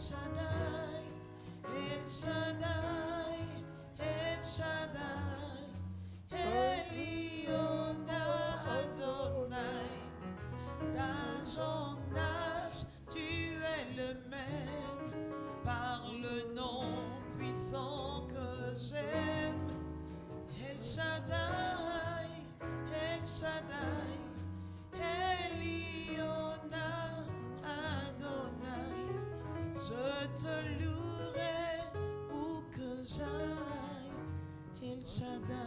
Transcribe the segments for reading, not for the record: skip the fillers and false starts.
Shaddai, El Shaddai, El Shaddai, Elion Adonai. D'âge en âge, tu es le même, par le nom puissant que j'aime. El Shaddai, El Shaddai, Elion Adonai. Je te louerai où que j'aille, El Shaddai.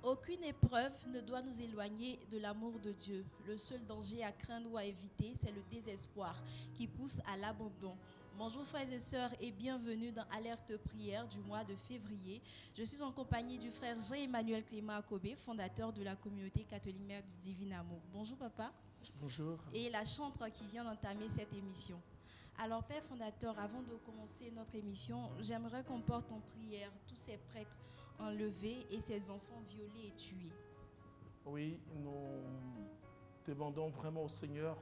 Aucune épreuve ne doit nous éloigner de l'amour de Dieu. Le seul danger à craindre ou à éviter, c'est le désespoir qui pousse à l'abandon. Bonjour frères et sœurs et bienvenue dans Alerte Prière du mois de février. Je suis en compagnie du frère Jean-Emmanuel Clément Akobé, fondateur de la communauté catholique Mère du Divin Amour. Bonjour papa. Bonjour. Et la chantre qui vient d'entamer cette émission. Alors Père fondateur, avant de commencer notre émission, j'aimerais qu'on porte en prière tous ces prêtres enlevés et ces enfants violés et tués. Oui, nous demandons vraiment au Seigneur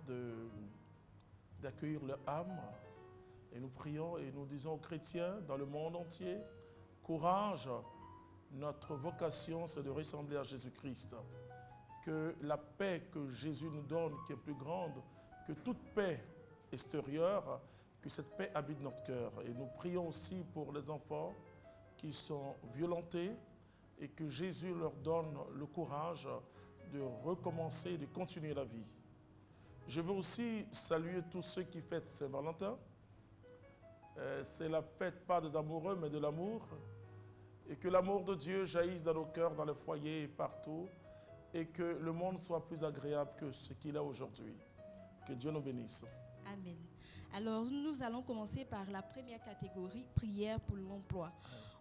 d'accueillir leur âme et nous prions et nous disons aux chrétiens dans le monde entier, courage, notre vocation c'est de ressembler à Jésus-Christ. Que la paix que Jésus nous donne, qui est plus grande que toute paix extérieure, que cette paix habite notre cœur. Et nous prions aussi pour les enfants qui sont violentés et que Jésus leur donne le courage de recommencer, de continuer la vie. Je veux aussi saluer tous ceux qui fêtent Saint-Valentin. C'est la fête pas des amoureux mais de l'amour. Et que l'amour de Dieu jaillisse dans nos cœurs, dans les foyers et partout. Et que le monde soit plus agréable que ce qu'il est aujourd'hui. Que Dieu nous bénisse. Amen. Alors, nous allons commencer par la première catégorie, prière pour l'emploi.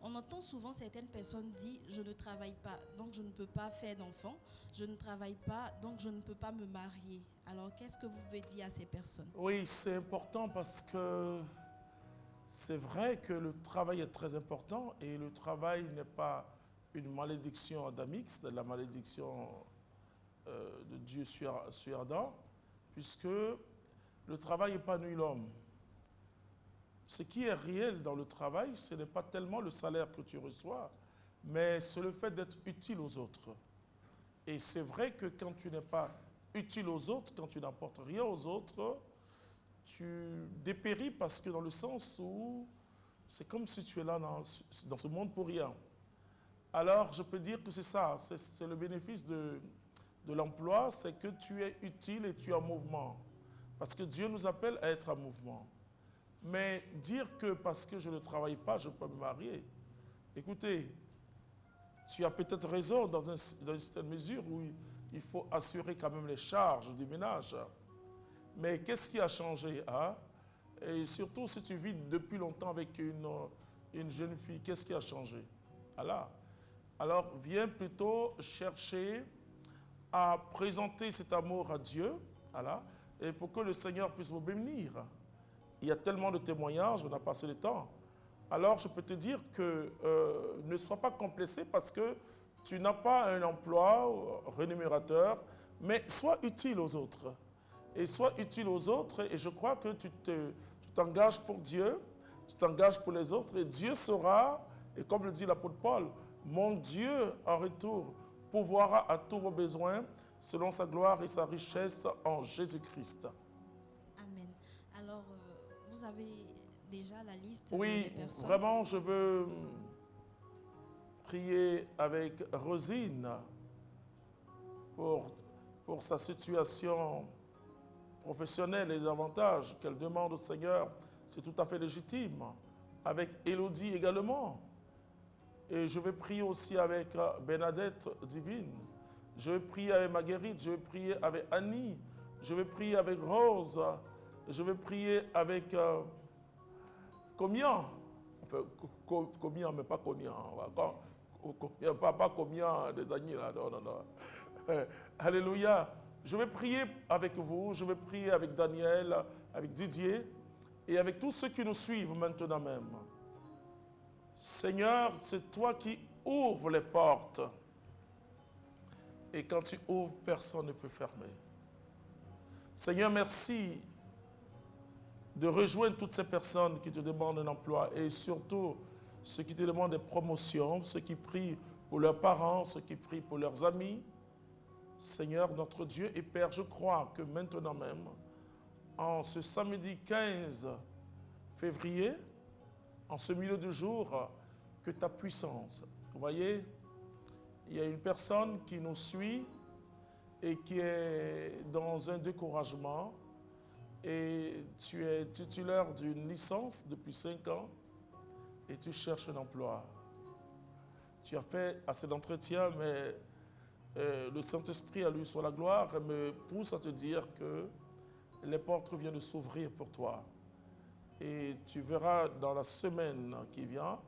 On entend souvent certaines personnes dire « je ne travaille pas, donc je ne peux pas faire d'enfants. Je ne travaille pas, donc je ne peux pas me marier. » Alors, qu'est-ce que vous pouvez dire à ces personnes? Oui, c'est important parce que c'est vrai que le travail est très important et le travail n'est pas une malédiction adamique, c'est la malédiction de Dieu sur Adam, puisque le travail épanouit l'homme. Ce qui est réel dans le travail, ce n'est pas tellement le salaire que tu reçois, mais c'est le fait d'être utile aux autres. Et c'est vrai que quand tu n'es pas utile aux autres, quand tu n'apportes rien aux autres, tu dépéris parce que dans le sens où c'est comme si tu es là dans ce monde pour rien. Alors je peux dire que c'est ça, c'est le bénéfice de l'emploi, c'est que tu es utile et tu es en mouvement. Parce que Dieu nous appelle à être en mouvement. Mais dire que parce que je ne travaille pas, je peux me marier. Écoutez, tu as peut-être raison dans une certaine mesure où il faut assurer quand même les charges du ménage. Mais qu'est-ce qui a changé, hein? Et surtout si tu vis depuis longtemps avec une jeune fille, qu'est-ce qui a changé? Alors viens plutôt chercher à présenter cet amour à Dieu, et pour que le Seigneur puisse vous bénir. Il y a tellement de témoignages, on a passé le temps. Alors je peux te dire que ne sois pas complexé parce que tu n'as pas un emploi rémunérateur, mais sois utile aux autres. Et sois utile aux autres et je crois que tu t'engages pour Dieu, tu t'engages pour les autres et Dieu saura, et comme le dit l'apôtre Paul, mon Dieu en retour pourvoira à tous vos besoins selon sa gloire et sa richesse en Jésus-Christ. Amen. Alors, vous avez déjà la liste oui, des personnes? Oui, vraiment, je veux prier avec Rosine pour sa situation professionnelle et les avantages qu'elle demande au Seigneur. C'est tout à fait légitime. Avec Élodie également. Et je vais prier aussi avec Bernadette Divine. Je vais prier avec Marguerite, je vais prier avec Annie, je vais prier avec Rose, je vais prier avec Comian. Enfin, Comian, mais pas Comian. Pas Comian des Annie, là. Non. Alléluia. Je vais prier avec vous, je vais prier avec Daniel, avec Didier et avec tous ceux qui nous suivent maintenant même. Seigneur, c'est toi qui ouvres les portes. Et quand tu ouvres, personne ne peut fermer. Seigneur, merci de rejoindre toutes ces personnes qui te demandent un emploi et surtout ceux qui te demandent des promotions, ceux qui prient pour leurs parents, ceux qui prient pour leurs amis. Seigneur, notre Dieu et Père, je crois que maintenant même, en ce samedi 15 février, en ce milieu de jour, que ta puissance, vous voyez, il y a une personne qui nous suit et qui est dans un découragement et tu es titulaire d'une licence depuis 5 ans et tu cherches un emploi. Tu as fait assez d'entretiens, mais le Saint-Esprit, à lui soit la gloire, me pousse à te dire que les portes viennent de s'ouvrir pour toi. Et tu verras dans la semaine qui vient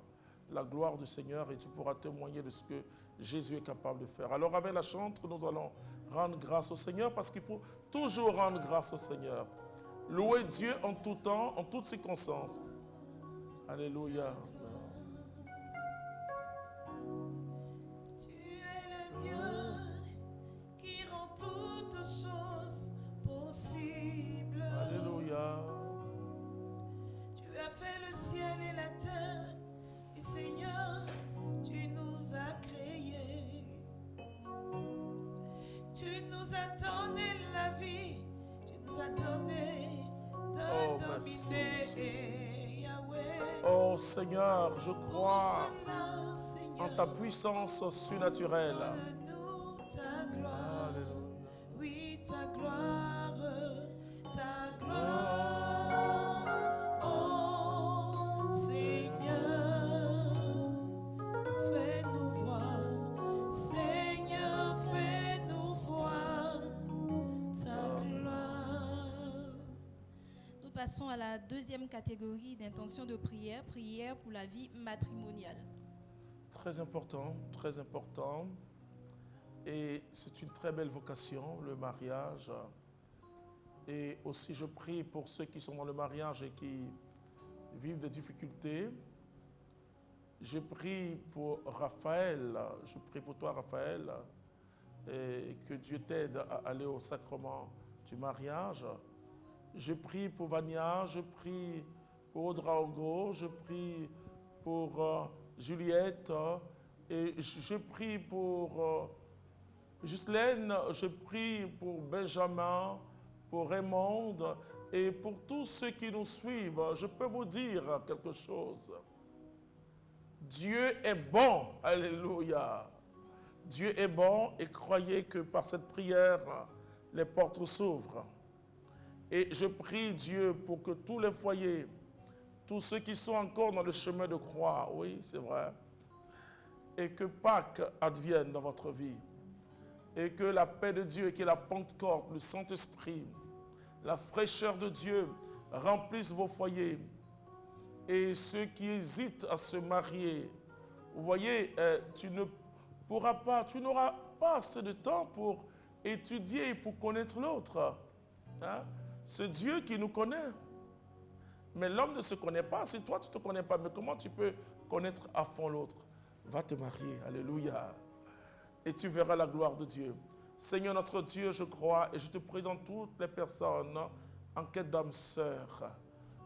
la gloire du Seigneur et tu pourras témoigner de ce que Jésus est capable de faire. Alors avec la chante, nous allons rendre grâce au Seigneur parce qu'il faut toujours rendre grâce au Seigneur. Louer Dieu en tout temps, en toutes circonstances. Alléluia. Tu es le Dieu qui rend toutes choses possibles. Alléluia. Tu as fait le ciel et la terre. Et Seigneur, tu nous as créés. Tu nous as donné la vie. Tu nous as donné de dominer, Yahweh. Oh Seigneur, je crois Pour cela, Seigneur, en ta puissance surnaturelle. donne-nous ta gloire. Alléluia. Oui, ta gloire, ta gloire. Oh Seigneur, fais-nous voir. Seigneur, fais-nous voir ta gloire. Nous passons à la deuxième catégorie d'intention de prière, prière pour la vie matrimoniale. Très important, très important. Et c'est une très belle vocation, le mariage. Et aussi, je prie pour ceux qui sont dans le mariage et qui vivent des difficultés. Je prie pour Raphaël, je prie pour toi, Raphaël, et que Dieu t'aide à aller au sacrement du mariage. Je prie pour Vania, je prie pour Odraogo, je prie pour Juliette, et je prie pour Ghislaine, je prie pour Benjamin, pour Raymond et pour tous ceux qui nous suivent. Je peux vous dire quelque chose. Dieu est bon, alléluia. Dieu est bon et croyez que par cette prière, les portes s'ouvrent. Et je prie Dieu pour que tous les foyers, tous ceux qui sont encore dans le chemin de croix, oui, c'est vrai, et que Pâques advienne dans votre vie. Et que la paix de Dieu, et que la Pentecôte, le Saint-Esprit, la fraîcheur de Dieu remplissent vos foyers. Et ceux qui hésitent à se marier, vous voyez, tu n'auras pas assez de temps pour étudier et pour connaître l'autre. Hein? C'est Dieu qui nous connaît. Mais l'homme ne se connaît pas. Si toi, tu ne te connais pas, mais comment tu peux connaître à fond l'autre? Va te marier. Alléluia. Et tu verras la gloire de Dieu. Seigneur notre Dieu, je crois et je te présente toutes les personnes en quête d'âme sœur.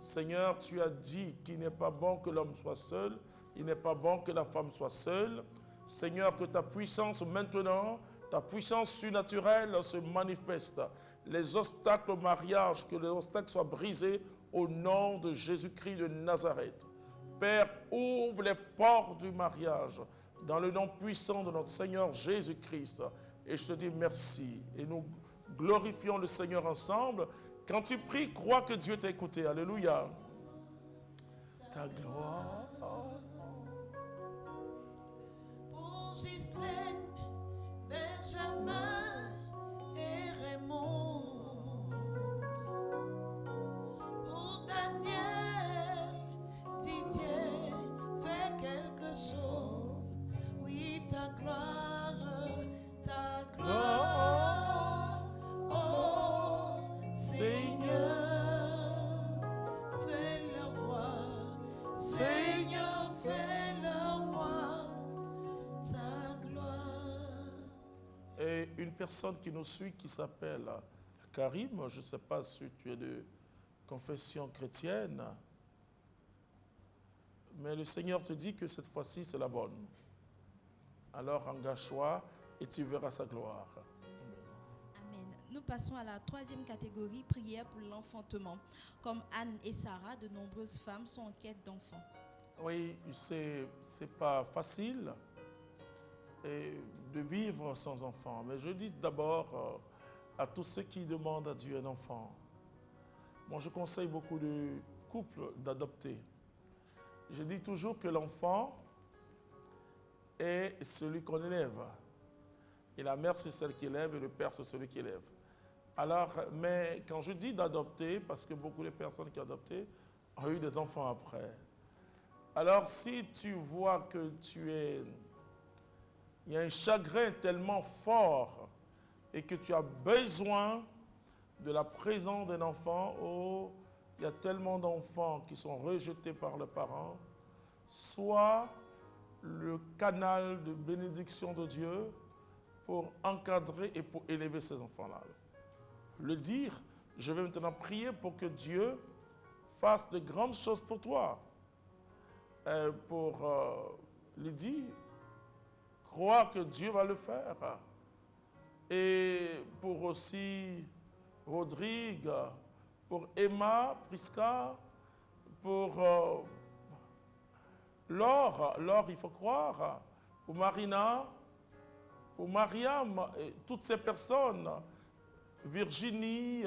Seigneur, tu as dit qu'il n'est pas bon que l'homme soit seul, il n'est pas bon que la femme soit seule. Seigneur, que ta puissance maintenant, ta puissance surnaturelle se manifeste. Les obstacles au mariage, que les obstacles soient brisés au nom de Jésus-Christ de Nazareth. Père, ouvre les portes du mariage dans le nom puissant de notre Seigneur Jésus-Christ. Et je te dis merci. Et nous glorifions le Seigneur ensemble. Quand tu pries, crois que Dieu t'a écouté. Alléluia. Ta gloire. Pour Ghislaine, Benjamin et Raymond. Pour Daniel, Didier, fais quelque chose. Oui, ta gloire, ta gloire. Oh, Seigneur, fais-leur voir. Seigneur, fais-leur voir ta gloire. Et une personne qui nous suit qui s'appelle Karim, je ne sais pas si tu es confession chrétienne, mais le Seigneur te dit que cette fois-ci, c'est la bonne. Alors engage-toi et tu verras sa gloire. Amen. Nous passons à la troisième catégorie, prière pour l'enfantement. Comme Anne et Sarah, de nombreuses femmes sont en quête d'enfants. Oui, c'est pas facile de vivre sans enfant. Mais je dis d'abord à tous ceux qui demandent à Dieu un enfant. Moi, je conseille beaucoup de couples d'adopter. Je dis toujours que l'enfant est celui qu'on élève. Et la mère, c'est celle qui élève et le père, c'est celui qui élève. Alors, mais quand je dis d'adopter, parce que beaucoup de personnes qui ont adopté ont eu des enfants après. Alors, si tu vois que il y a un chagrin tellement fort et que tu as besoin de la présence d'un enfant, oh, il y a tellement d'enfants qui sont rejetés par leurs parents, soit le canal de bénédiction de Dieu pour encadrer et pour élever ces enfants-là. Le dire, je vais maintenant prier pour que Dieu fasse de grandes choses pour toi. Pour Lydie, croire que Dieu va le faire. Et pour aussi Rodrigue, pour Emma, Prisca, pour Laure, il faut croire, pour Marina, pour Mariam, et toutes ces personnes, Virginie,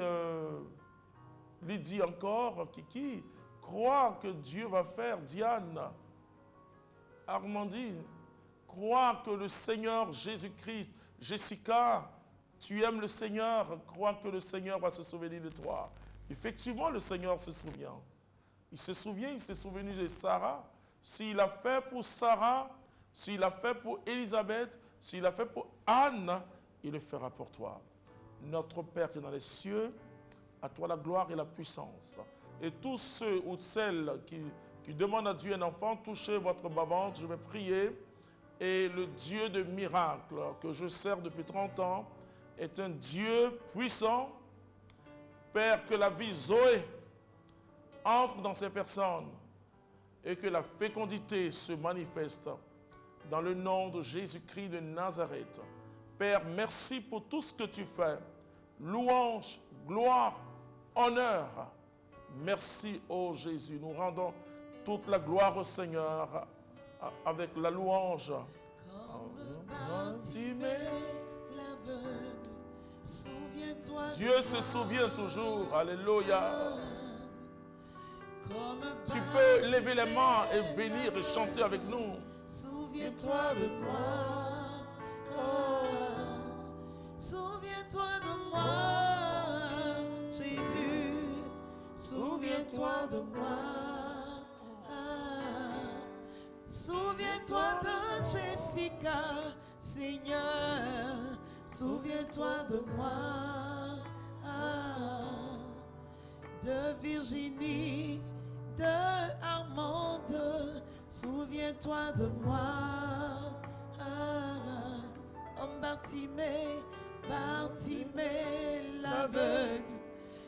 Lydie encore, Kiki, croire que Dieu va faire, Diane, Armandine, croire que le Seigneur Jésus-Christ, Jessica, tu aimes le Seigneur, crois que le Seigneur va se souvenir de toi. Effectivement, le Seigneur se souvient. Il s'est souvenu de Sarah. S'il a fait pour Sarah, s'il a fait pour Élisabeth, s'il a fait pour Anne, il le fera pour toi. Notre Père qui est dans les cieux, à toi la gloire et la puissance. Et tous ceux ou celles qui demandent à Dieu un enfant, touchez votre bas-ventre, je vais prier. Et le Dieu de miracles que je sers depuis 30 ans est un Dieu puissant. Père, que la vie Zoé entre dans ces personnes et que la fécondité se manifeste dans le nom de Jésus-Christ de Nazareth. Père, merci pour tout ce que tu fais. Louange, gloire, honneur. Merci, ô Jésus. Nous rendons toute la gloire au Seigneur avec la louange. Dieu se souvient toujours. Alléluia. Tu peux lever les mains et bénir et chanter avec nous. Souviens-toi de moi. Oh, souviens-toi de moi, Jésus. Souviens-toi de moi. Souviens-toi de Jessica, Seigneur. Souviens-toi de moi. De Virginie, de Armande. Souviens-toi de moi. Bartimée l'aveugle.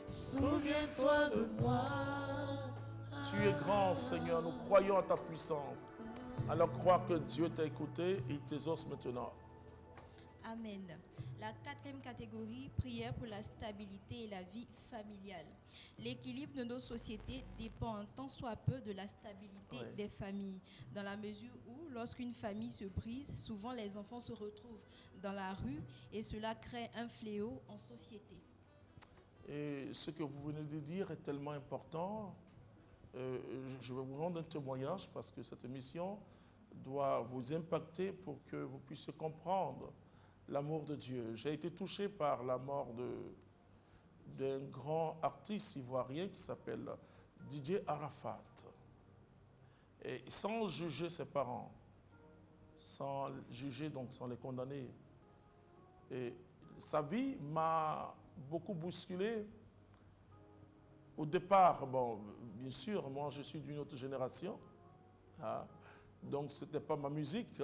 Souviens-toi de moi. Tu es grand, Seigneur. Nous croyons à ta puissance. Alors crois que Dieu t'a écouté et il t'exauce maintenant. Amen. La quatrième catégorie, prière pour la stabilité et la vie familiale. L'équilibre de nos sociétés dépend un tant soit peu de la stabilité des familles, dans la mesure où, lorsqu'une famille se brise, souvent les enfants se retrouvent dans la rue et cela crée un fléau en société. Et ce que vous venez de dire est tellement important. Je vais vous rendre un témoignage parce que cette émission doit vous impacter pour que vous puissiez comprendre l'amour de Dieu. J'ai été touché par la mort d'un grand artiste ivoirien qui s'appelle DJ Arafat. Et sans juger ses parents, sans juger, donc sans les condamner. Et sa vie m'a beaucoup bousculé. Au départ, bon, bien sûr, moi je suis d'une autre génération. Hein, donc ce n'était pas ma musique.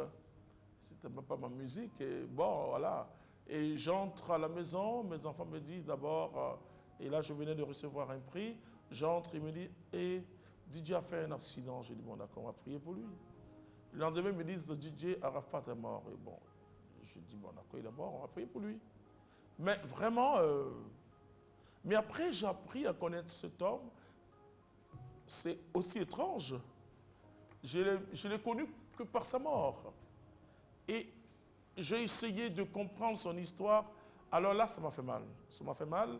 C'était pas ma musique. Et bon, voilà. Et j'entre à la maison, mes enfants me disent d'abord, et là je venais de recevoir un prix, J'entre, il me dit, et DJ a fait un accident. J'ai dit, bon d'accord, on va prier pour lui. Le lendemain, ils me disent, DJ Arafat est mort. Et bon, je dis, bon d'accord, il est mort, on va prier pour lui. Mais vraiment, mais après j'ai appris à connaître cet homme. C'est aussi étrange. Je l'ai connu que par sa mort. Et j'ai essayé de comprendre son histoire. Alors là, ça m'a fait mal. Ça m'a fait mal.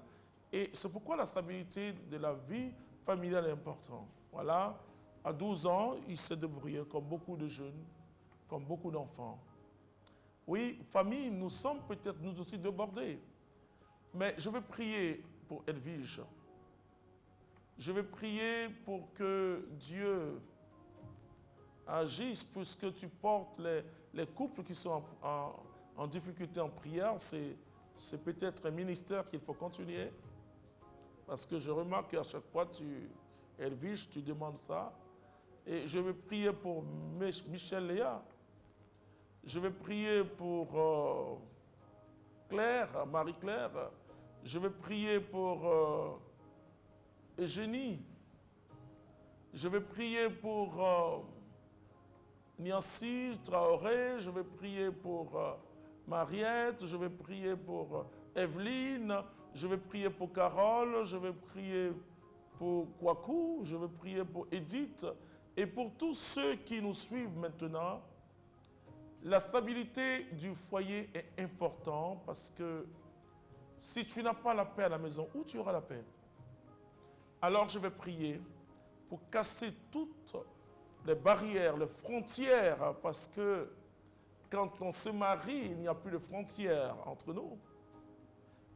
Et c'est pourquoi la stabilité de la vie familiale est importante. Voilà. À 12 ans, il s'est débrouillé comme beaucoup de jeunes, comme beaucoup d'enfants. Oui, famille, nous sommes peut-être nous aussi débordés. Mais je vais prier pour Edwige. Je vais prier pour que Dieu agisse, puisque tu portes les couples qui sont en difficulté en prière. C'est peut-être un ministère qu'il faut continuer. Parce que je remarque qu'à chaque fois, Edwige, tu demandes ça. Et je vais prier pour Michel Léa. Je vais prier pour Claire, Marie-Claire. Je vais prier pour Eugénie. Je vais prier pour Niancy Traoré. Je vais prier pour Mariette. Je vais prier pour Evelyne. Je vais prier pour Carole. Je vais prier pour Kwaku. Je vais prier pour Edith. Et pour tous ceux qui nous suivent maintenant, la stabilité du foyer est importante parce que si tu n'as pas la paix à la maison, où tu auras la paix? Alors je vais prier pour casser toutes les barrières, les frontières, parce que quand on se marie, il n'y a plus de frontières entre nous.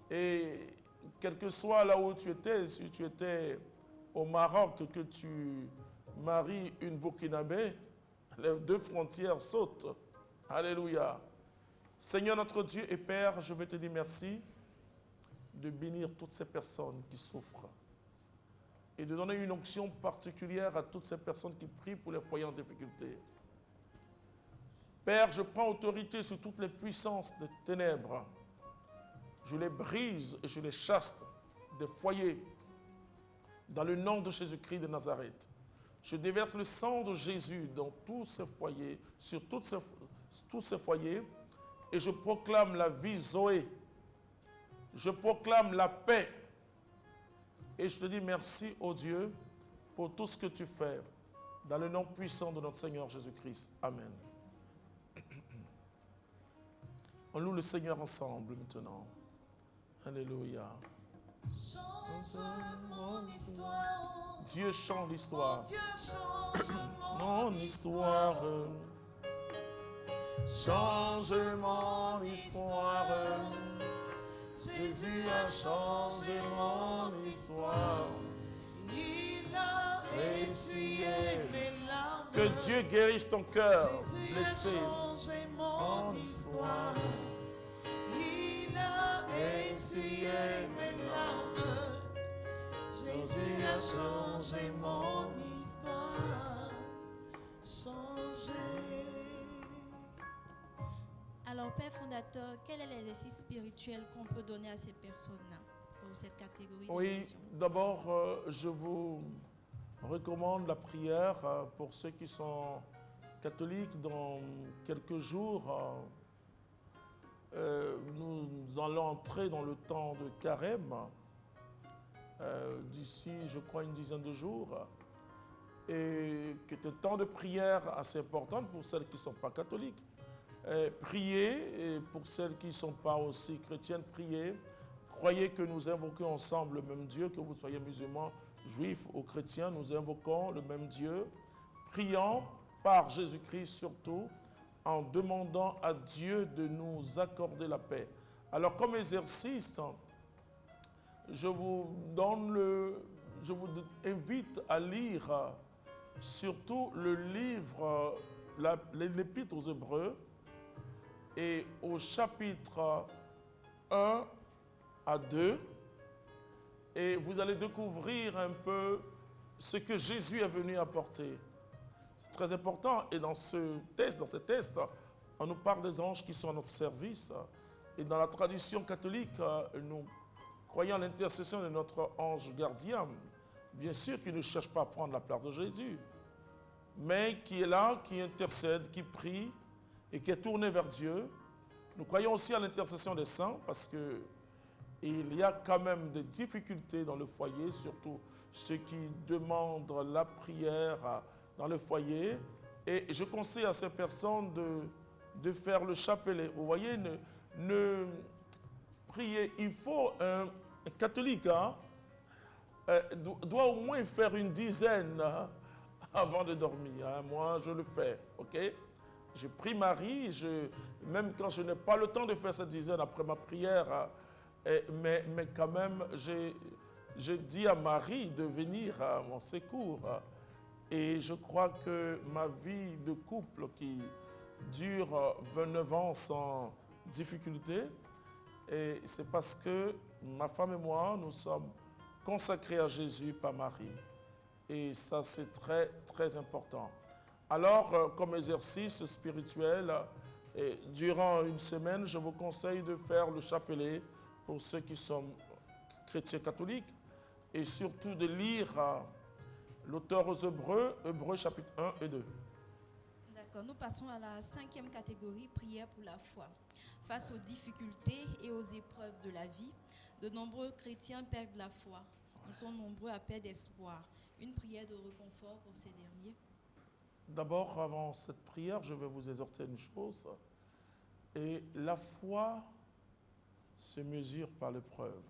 Et quel que soit là où tu étais, si tu étais au Maroc, que tu maries une Burkinabé, les deux frontières sautent. Alléluia. Seigneur notre Dieu et Père, je veux te dire merci de bénir toutes ces personnes qui souffrent et de donner une onction particulière à toutes ces personnes qui prient pour les foyers en difficulté. Père, je prends autorité sur toutes les puissances des ténèbres. Je les brise et je les chasse des foyers dans le nom de Jésus-Christ de Nazareth. Je déverse le sang de Jésus dans tous ces foyers, sur tous ces foyers, et je proclame la vie Zoé. Je proclame la paix. Et je te dis merci, ô Dieu, pour tout ce que tu fais, dans le nom puissant de notre Seigneur Jésus-Christ. Amen. On loue le Seigneur ensemble maintenant. Alléluia. Change mon histoire. Dieu change l'histoire. Dieu change Mon histoire. Change mon histoire. Jésus a changé mon histoire. Il a essuyé mes larmes. Que Dieu guérisse ton cœur Jésus blessé. a changé mon histoire. Il a essuyé mes larmes. Jésus a changé mon histoire. Changé. Alors, Père fondateur, quel est l'exercice spirituel qu'on peut donner à ces personnes-là, pour cette catégorie de Oui, personnes? d'abord, je vous recommande la prière pour ceux qui sont catholiques. Dans quelques jours, nous allons entrer dans le temps de carême, d'ici, je crois, une dizaine de jours, et qui est un temps de prière assez important pour celles qui ne sont pas catholiques. Priez, et pour celles qui ne sont pas aussi chrétiennes, priez. Croyez que nous invoquons ensemble le même Dieu, que vous soyez musulmans, juifs ou chrétiens, nous invoquons le même Dieu. Prions par Jésus-Christ surtout, en demandant à Dieu de nous accorder la paix. Alors comme exercice, je vous invite à lire surtout le livre, l'Épître aux Hébreux, et au chapitre 1 à 2, et vous allez découvrir un peu ce que Jésus est venu apporter. C'est très important, et dans ces tests, on nous parle des anges qui sont à notre service, et dans la tradition catholique, nous croyons à l'intercession de notre ange gardien, bien sûr, qui ne cherche pas à prendre la place de Jésus, mais qui est là, qui intercède, qui prie et qui est tourné vers Dieu. Nous croyons aussi à l'intercession des saints parce que il y a quand même des difficultés dans le foyer, surtout ceux qui demandent la prière dans le foyer. Et je conseille à ces personnes de faire le chapelet. Vous voyez, prier, il faut un catholique doit au moins faire une dizaine avant de dormir. Moi, je le fais, ok? Je prie Marie, même quand je n'ai pas le temps de faire cette dizaine après ma prière, mais quand même, j'ai dit à Marie de venir à mon secours. Et je crois que ma vie de couple qui dure 29 ans sans difficulté, et c'est parce que ma femme et moi, nous sommes consacrés à Jésus par Marie. Et ça, c'est très, très important. Alors, comme exercice spirituel, durant une semaine, je vous conseille de faire le chapelet pour ceux qui sont chrétiens catholiques et surtout de lire l'auteur aux Hébreux, Hébreux chapitre 1 et 2. D'accord, nous passons à la 5e catégorie, prière pour la foi. Face aux difficultés et aux épreuves de la vie, de nombreux chrétiens perdent la foi. Ils sont nombreux à perdre espoir. Une prière de réconfort pour ces derniers. D'abord, avant cette prière, je vais vous exhorter une chose. Et la foi se mesure par l'épreuve.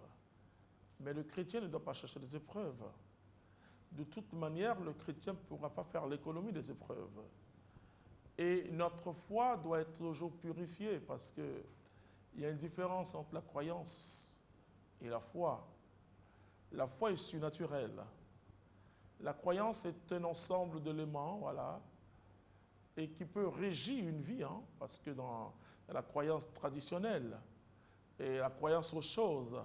Mais le chrétien ne doit pas chercher des épreuves. De toute manière, le chrétien ne pourra pas faire l'économie des épreuves. Et notre foi doit être toujours purifiée parce qu'il y a une différence entre la croyance et la foi. La foi est surnaturelle. La croyance est un ensemble d'éléments, voilà, et qui peut régir une vie, parce que dans la croyance traditionnelle et la croyance aux choses,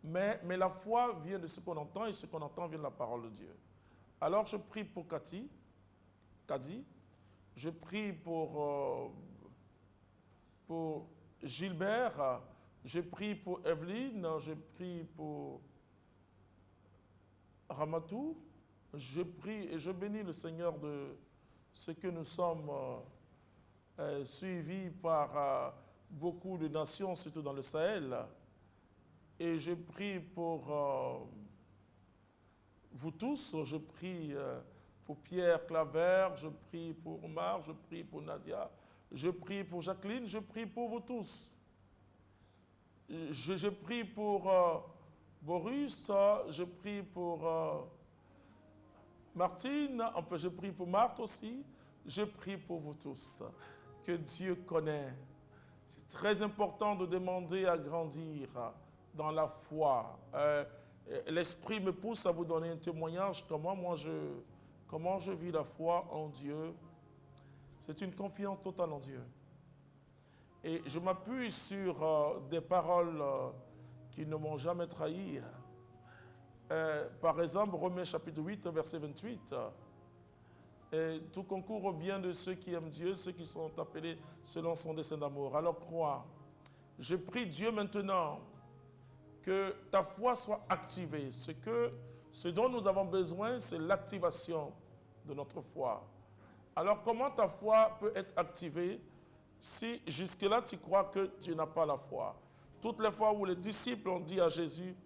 mais la foi vient de ce qu'on entend et ce qu'on entend vient de la parole de Dieu. Alors je prie pour Kadi, je prie pour Gilbert, je prie pour Evelyne, je prie pour Ramatou, je prie et je bénis le Seigneur de ce que nous sommes suivis par beaucoup de nations, surtout dans le Sahel. Et je prie pour vous tous, je prie pour Pierre Claver, je prie pour Omar, je prie pour Nadia, je prie pour Jacqueline, je prie pour vous tous. Je prie pour Boris, je prie pour Martine, enfin je prie pour Marthe aussi, je prie pour vous tous, que Dieu connaît. C'est très important de demander à grandir dans la foi. L'Esprit me pousse à vous donner un témoignage, comment je vis la foi en Dieu. C'est une confiance totale en Dieu. Et je m'appuie sur des paroles qui ne m'ont jamais trahi. Par exemple, Romains chapitre 8, verset 28. Et tout concourt au bien de ceux qui aiment Dieu, ceux qui sont appelés selon son dessein d'amour. Alors crois. Je prie Dieu maintenant que ta foi soit activée. Ce dont nous avons besoin, c'est l'activation de notre foi. Alors comment ta foi peut être activée si jusque-là tu crois que tu n'as pas la foi? Toutes les fois où les disciples ont dit à Jésus,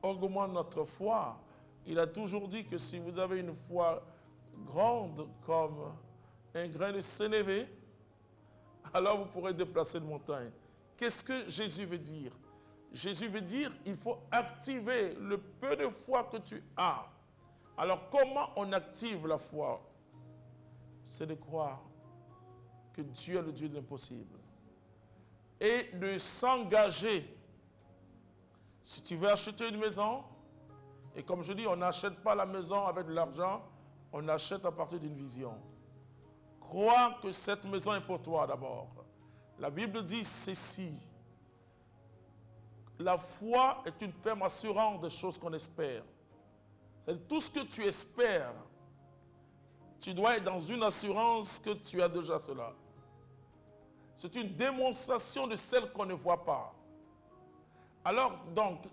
augmente notre foi, il a toujours dit que si vous avez une foi grande comme un grain de sénévé, alors vous pourrez déplacer une montagne. Qu'est-ce que Jésus veut dire? Jésus veut dire qu'il faut activer le peu de foi que tu as. Alors comment on active la foi? C'est de croire que Dieu est le Dieu de l'impossible. Et de s'engager. Si tu veux acheter une maison, et comme je dis, on n'achète pas la maison avec de l'argent, on achète à partir d'une vision. Crois que cette maison est pour toi d'abord. La Bible dit ceci. La foi est une ferme assurance des choses qu'on espère. C'est tout ce que tu espères. Tu dois être dans une assurance que tu as déjà cela. C'est une démonstration de celle qu'on ne voit pas. Alors, donc,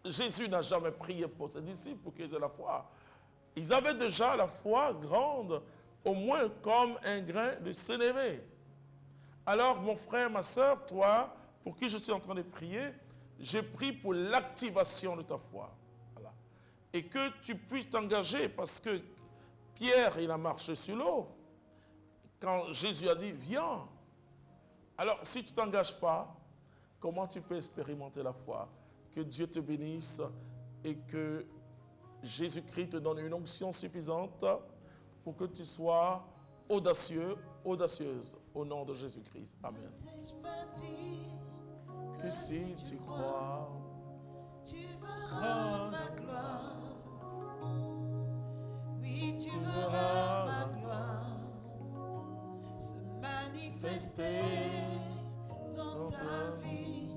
Jésus n'a jamais prié pour ses disciples pour qu'ils aient la foi. Ils avaient déjà la foi grande, au moins comme un grain de sénévé. Alors, mon frère, ma soeur, toi, pour qui je suis en train de prier, je prie pour l'activation de ta foi. Voilà. Et que tu puisses t'engager, parce que Pierre, il a marché sur l'eau. Quand Jésus a dit, viens. Alors, si tu ne t'engages pas, comment tu peux expérimenter la foi? Que Dieu te bénisse et que Jésus-Christ te donne une onction suffisante pour que tu sois audacieux, audacieuse, au nom de Jésus-Christ. Amen. T'ai-je pas dit Que si tu crois, tu verras ma gloire. Oui, tu verras ma gloire se manifester dans ta vie.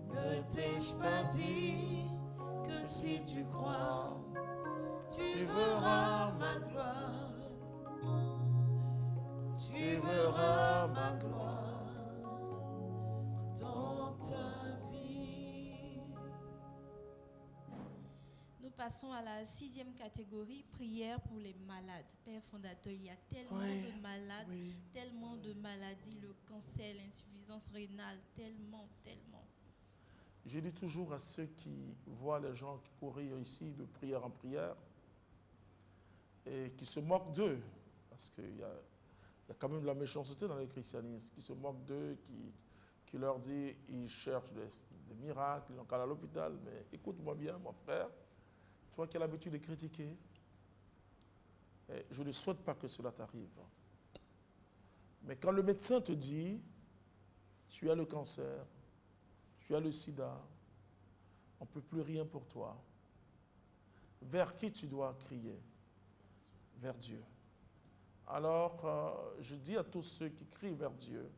Ne t'ai-je pas dit que si tu crois, tu verras ma gloire. Tu verras ma gloire dans ta vie. Nous passons à la 6e catégorie, prière pour les malades. Père fondateur, il y a tellement de malades, tellement de maladies, le cancer, l'insuffisance rénale, tellement. je dis toujours à ceux qui voient les gens qui courir ici de prière en prière et qui se moquent d'eux, parce qu'il y a quand même de la méchanceté dans le christianisme, qui se moquent d'eux, qui leur dit ils cherchent des miracles, ils n'ont qu'à aller à l'hôpital. Mais écoute-moi bien, mon frère, toi qui as l'habitude de critiquer, je ne souhaite pas que cela t'arrive. Mais quand le médecin te dit tu as le cancer, tu as le sida, on ne peut plus rien pour toi, vers qui tu dois crier? Vers Dieu. Alors, je dis à tous ceux qui crient vers Dieu,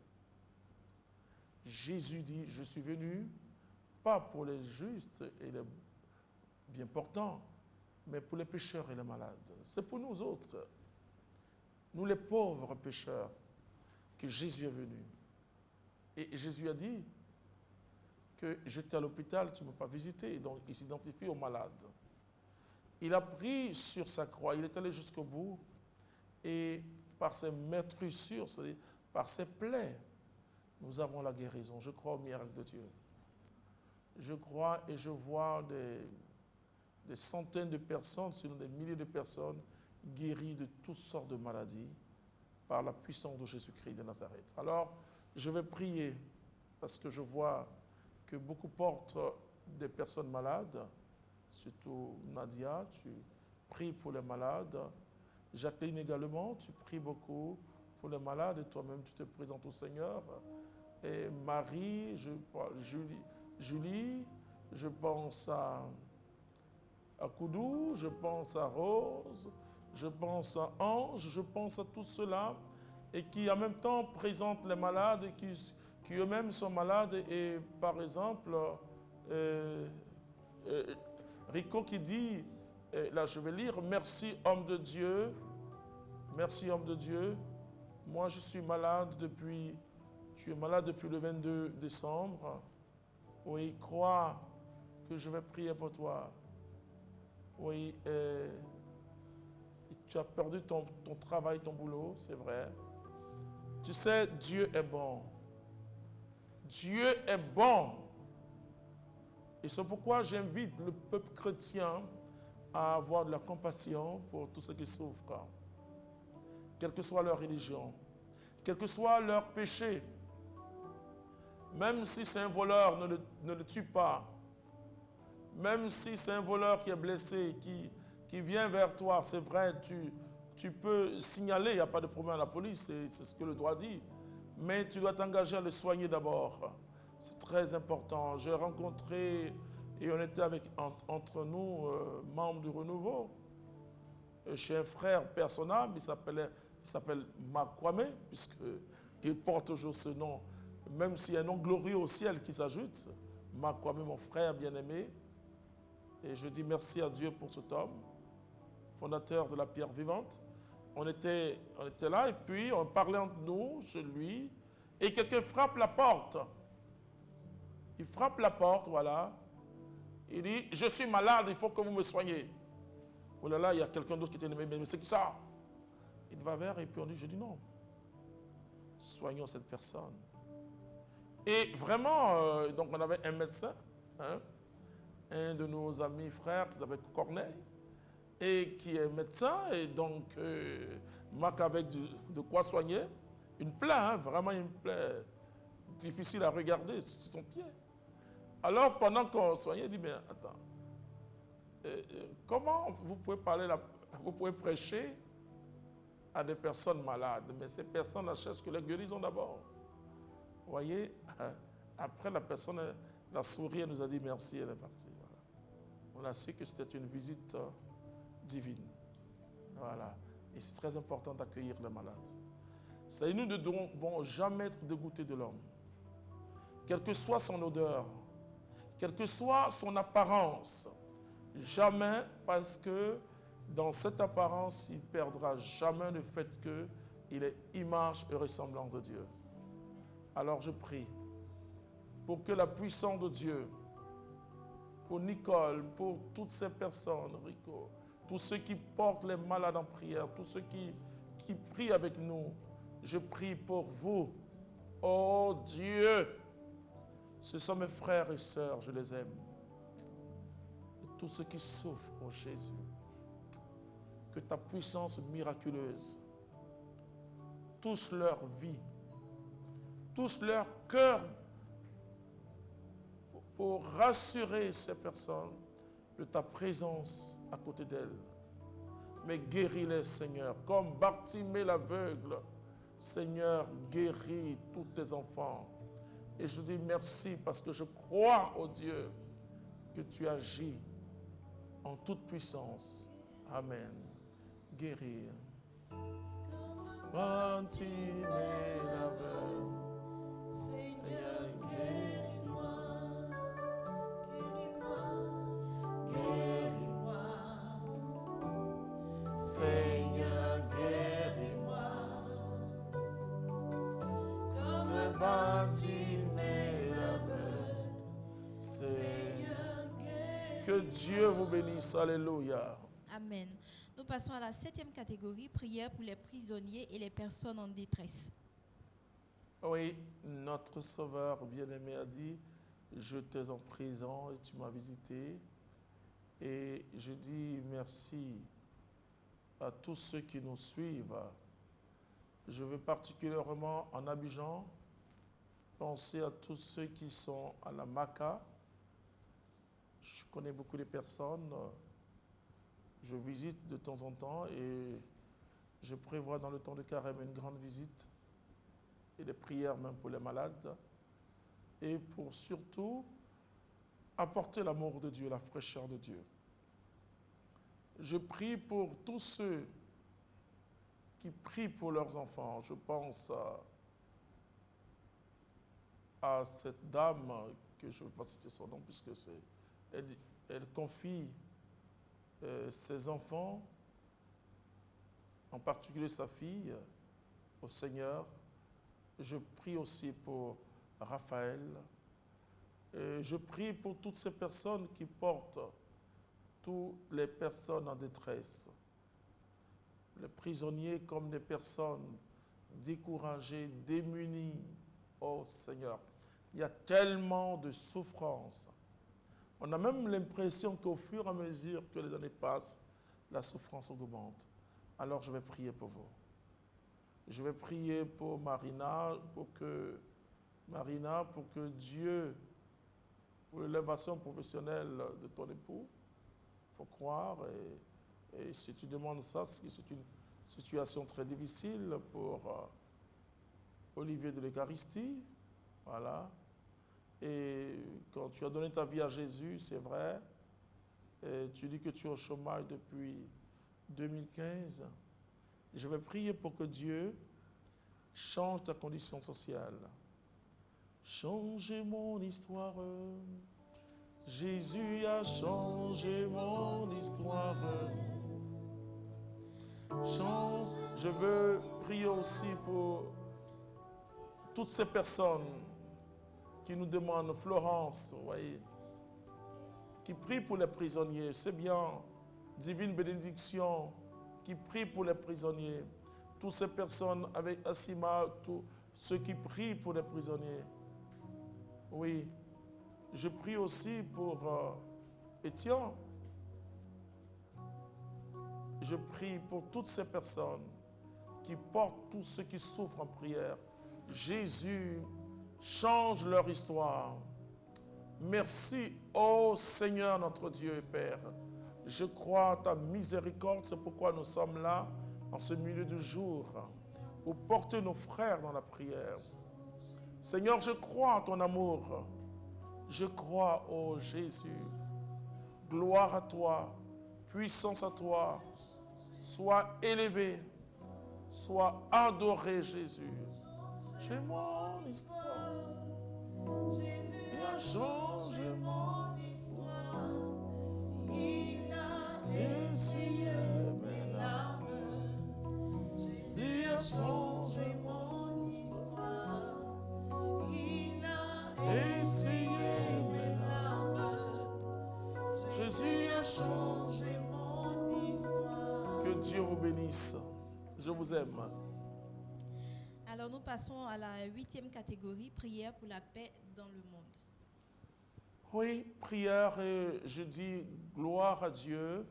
Jésus dit, je suis venu, pas pour les justes et les bien portants, mais pour les pécheurs et les malades. C'est pour nous autres, nous les pauvres pécheurs, que Jésus est venu. Et Jésus a dit que j'étais à l'hôpital, tu ne m'as pas visité, donc il s'identifie aux malades. Il a pris sur sa croix, il est allé jusqu'au bout, et par ses meurtrissures, c'est-à-dire par ses plaies, nous avons la guérison. Je crois au miracle de Dieu. Je crois et je vois des centaines de personnes, sinon des milliers de personnes, guéries de toutes sortes de maladies par la puissance de Jésus-Christ de Nazareth. Alors, je vais prier parce que je vois que beaucoup portent des personnes malades, surtout Nadia, tu pries pour les malades. Jacqueline également, tu pries beaucoup pour les malades et toi-même tu te présentes au Seigneur. Et Marie, Julie, je pense à Koudou, je pense à Rose, je pense à Ange, je pense à tout cela et qui en même temps présentent les malades et qui eux-mêmes sont malades. Et par exemple, Rico qui dit, là je vais lire, merci homme de Dieu, merci homme de Dieu, moi je suis malade depuis, tu es malade depuis le 22 décembre, oui, crois que je vais prier pour toi, oui, tu as perdu ton travail, ton boulot, c'est vrai, tu sais, Dieu est bon, Dieu est bon, et c'est pourquoi j'invite le peuple chrétien à avoir de la compassion pour tous ceux qui souffrent, quelle que soit leur religion, quel que soit leur péché. Même si c'est un voleur, ne le tue pas. Même si c'est un voleur qui est blessé, qui vient vers toi, c'est vrai, tu peux signaler, il n'y a pas de problème à la police, c'est ce que le droit dit. Mais tu dois t'engager à le soigner d'abord. C'est très important. J'ai rencontré, et on était entre nous, membres du Renouveau, chez un frère personnel, il s'appelle Makwame, puisqu'il porte toujours ce nom, même s'il y a un nom glorieux au ciel qui s'ajoute. Makwame, mon frère bien-aimé. Et je dis merci à Dieu pour cet homme, fondateur de la pierre vivante. On était là et puis on parlait entre nous, chez lui, et quelqu'un frappe la porte. Il frappe la porte, voilà. Il dit, je suis malade, il faut que vous me soignez. Oh là là, il y a quelqu'un d'autre qui était mais c'est qui ça? Il va vers et puis on dit, je dis non. Soignons cette personne. Et vraiment, donc on avait un médecin, hein, un de nos amis frères qui s'appelle Corneille, et qui est médecin, et donc Mac avec de quoi soigner. Une plaie, hein, vraiment une plaie difficile à regarder sur son pied. Alors pendant qu'on soignait, il dit, mais attends, comment vous pouvez parler, vous pouvez prêcher à des personnes malades, mais ces personnes ne cherchent que la guérison d'abord. Vous voyez, après la personne, la souris, elle nous a dit merci, elle est partie. Voilà. On a su que c'était une visite divine. Voilà. Et c'est très important d'accueillir les malades. C'est-à-dire, nous ne devons jamais être dégoûtés de l'homme. Quelle que soit son odeur, quelle que soit son apparence, jamais, parce que dans cette apparence, il ne perdra jamais le fait qu'il est image et ressemblance de Dieu. Alors je prie pour que la puissance de Dieu, pour Nicole, pour toutes ces personnes, Rico, tous ceux qui portent les malades en prière, tous ceux qui prient avec nous, je prie pour vous. Oh Dieu, ce sont mes frères et sœurs, je les aime. Et tous ceux qui souffrent, oh Jésus, que ta puissance miraculeuse touche leur vie, touche leur cœur pour rassurer ces personnes de ta présence à côté d'elles. Mais guéris-les, Seigneur, comme Bartimée l'aveugle. Seigneur, guéris tous tes enfants. Et je dis merci parce que je crois, oh Dieu, que tu agis en toute puissance. Amen. Guérir. Bartimée l'aveugle. Seigneur, guéris-moi, guéris-moi, guéris-moi. Seigneur, guéris-moi, comme Bartimée l'aveugle. Seigneur, guéris-moi. Que Dieu vous bénisse. Alléluia. Amen. Nous passons à la 7e catégorie, prière pour les prisonniers et les personnes en détresse. Oui, notre Sauveur bien-aimé a dit, j'étais en prison et tu m'as visité. Et je dis merci à tous ceux qui nous suivent. Je veux particulièrement en Abidjan penser à tous ceux qui sont à la Maca. Je connais beaucoup de personnes. Je visite de temps en temps et je prévois dans le temps de carême une grande visite et des prières même pour les malades et pour surtout apporter l'amour de Dieu, la fraîcheur de Dieu. Je prie pour tous ceux qui prient pour leurs enfants. Je pense à cette dame que je ne veux pas citer son nom puisque elle confie ses enfants, en particulier sa fille, au Seigneur. Je prie aussi pour Raphaël. Et je prie pour toutes ces personnes qui portent toutes les personnes en détresse, les prisonniers comme des personnes découragées, démunies. Oh Seigneur, il y a tellement de souffrance. On a même l'impression qu'au fur et à mesure que les années passent, la souffrance augmente. Alors je vais prier pour vous. Je vais prier pour Marina, pour que Dieu, pour l'élévation professionnelle de ton époux, il faut croire. Et si tu demandes ça, c'est une situation très difficile pour Olivier de l'Eucharistie. Voilà. Et quand tu as donné ta vie à Jésus, c'est vrai, et tu dis que tu es au chômage depuis 2015, je vais prier pour que Dieu change ta condition sociale. Changez mon histoire. Jésus a changé mon histoire. Je veux prier aussi pour toutes ces personnes qui nous demandent, Florence, vous voyez, qui prie pour les prisonniers. C'est bien. Divine bénédiction, qui prie pour les prisonniers. Toutes ces personnes avec Assima, tous ceux qui prient pour les prisonniers. Oui. Je prie aussi pour Étienne. Je prie pour toutes ces personnes qui portent tous ceux qui souffrent en prière. Jésus, change leur histoire. Merci, ô Seigneur notre Dieu et Père. Je crois en ta miséricorde, c'est pourquoi nous sommes là, en ce milieu du jour, pour porter nos frères dans la prière. Seigneur, je crois en ton amour. Je crois, ô Jésus. Gloire à toi, puissance à toi. Sois élevé, sois adoré, Jésus. J'ai mon histoire. Jésus a changé mon histoire. Il a essuyé mes larmes. Jésus a changé mon histoire. Il a essuyé mes larmes. Jésus a changé mon histoire. Que Dieu vous bénisse. Je vous aime. Alors nous passons à la 8e catégorie, prière pour la paix dans le monde. Oui, prière et je dis gloire à Dieu